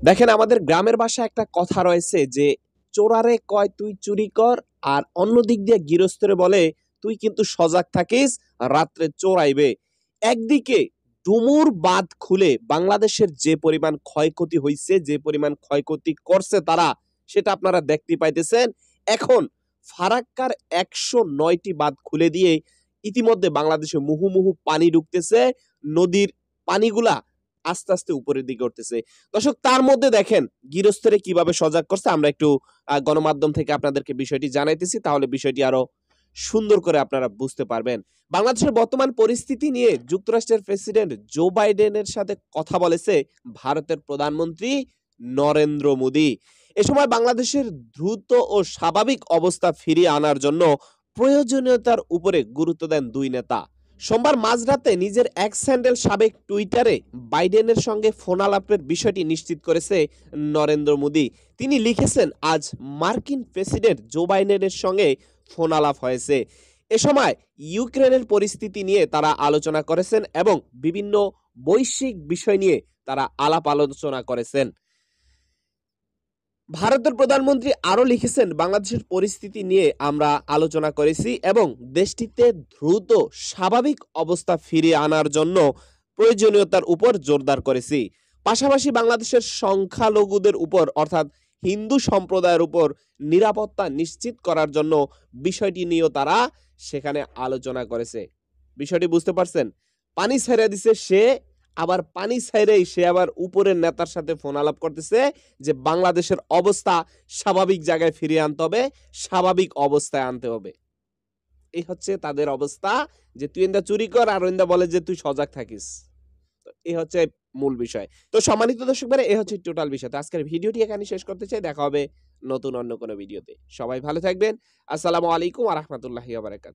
দেখেন আমাদের গ্রামের ভাষায় একটা কথা রয়েছে যে চোরারে কয় তুই চুরি কর, আর অন্য দিক দিয়ে গৃহস্থরে বলে তুই কিন্তু সজাগ থাকিস, রাত্রে চোর আইবে। একদিকে ডুমুর বাঁধ খুলে বাংলাদেশের যে পরিমাণ ক্ষয়ক্ষতি হইছে, যে পরিমাণ ক্ষয়ক্ষতি করছে তারা, সেটা আপনারা দেখতে পাইতেছেন। এখন ফারাক্কার ১০৯টি বাঁধ খুলে দিয়ে ইতিমধ্যে বাংলাদেশে মুহুমুহু পানি ঢুকতেছে, নদীর পানিগুলা আস্তে আস্তে উপরের দিকে উঠতেছে। দর্শক, তার মধ্যে দেখেন গৃহস্থরে কিভাবে সজাগ করছে। আমরা একটু গণমাধ্যম থেকে আপনাদেরকে বিষয়টি জানাইতেছি, তাহলে বিষয়টি আরো সুন্দর করে আপনারা বুঝতে পারবেন। বাংলাদেশের বর্তমান পরিস্থিতি নিয়ে যুক্তরাষ্ট্রের প্রেসিডেন্ট জো বাইডেনের সাথে কথা বলেছে ভারতের প্রধানমন্ত্রী নরেন্দ্র মোদী। এ সময় বাংলাদেশের দ্রুত ও স্বাভাবিক অবস্থা ফিরিয়ে আনার জন্য প্রয়োজনীয়তার উপরে গুরুত্ব দেন দুই নেতা। সোমবার মাঝরাতে নিজের এক্স হ্যান্ডেল সাবেক টুইটারে বাইডেনের সঙ্গে ফোনালাপের বিষয়টি নিশ্চিত করেছে নরেন্দ্র মোদী। তিনি লিখেছেন, আজ মার্কিন প্রেসিডেন্ট জো বাইডেনের সঙ্গে ফোনালাপ হয়েছে। এ সময় ইউক্রেনের পরিস্থিতি নিয়ে তারা আলোচনা করেছেন এবং বিভিন্ন বৈশ্বিক বিষয় নিয়ে তারা আলাপ আলোচনা করেছেন। ভারতের প্রধানমন্ত্রী আরো লিখেছেন, বাংলাদেশের পরিস্থিতি নিয়ে আমরা আলোচনা করেছি এবং দেশটিতে দ্রুত স্বাভাবিক অবস্থা ফিরিয়ে আনার জন্য প্রয়োজনীয়তার উপর জোরদার করেছি। পাশাপাশি বাংলাদেশের সংখ্যালঘুদের উপর অর্থাৎ হিন্দু সম্প্রদায়ের উপর নিরাপত্তা নিশ্চিত করার জন্য বিষয়টি নিয়েও তারা সেখানে আলোচনা করেছে। বিষয়টি বুঝতে পারছেন? পানি ছেড়ে দিছে সে, আবার পানি ছাইরেই সে আবার উপরের নেতার সাথে ফোন আলাপ করতেছে যে বাংলাদেশের অবস্থা স্বাভাবিক জায়গায় ফিরিয়ে আনতে হবে, স্বাভাবিক অবস্থায় আনতে হবে। এই হচ্ছে তাদের অবস্থা, যে তুই এন্দা চুরি কর আর ওইন্দা বলে যে তুই সজাগ থাকিস। তো এই হচ্ছে মূল বিষয়। তো সম্মানিত দর্শক ভাইরা, এই হচ্ছে টোটাল বিষয়। তো আজকের ভিডিওটি এখানে শেষ করতে চাই। দেখা হবে নতুন অন্য কোনো ভিডিওতে। সবাই ভালো থাকবেন। আসসালামু আলাইকুম ওয়া রাহমাতুল্লাহি ওয়া বারাকাতুহু।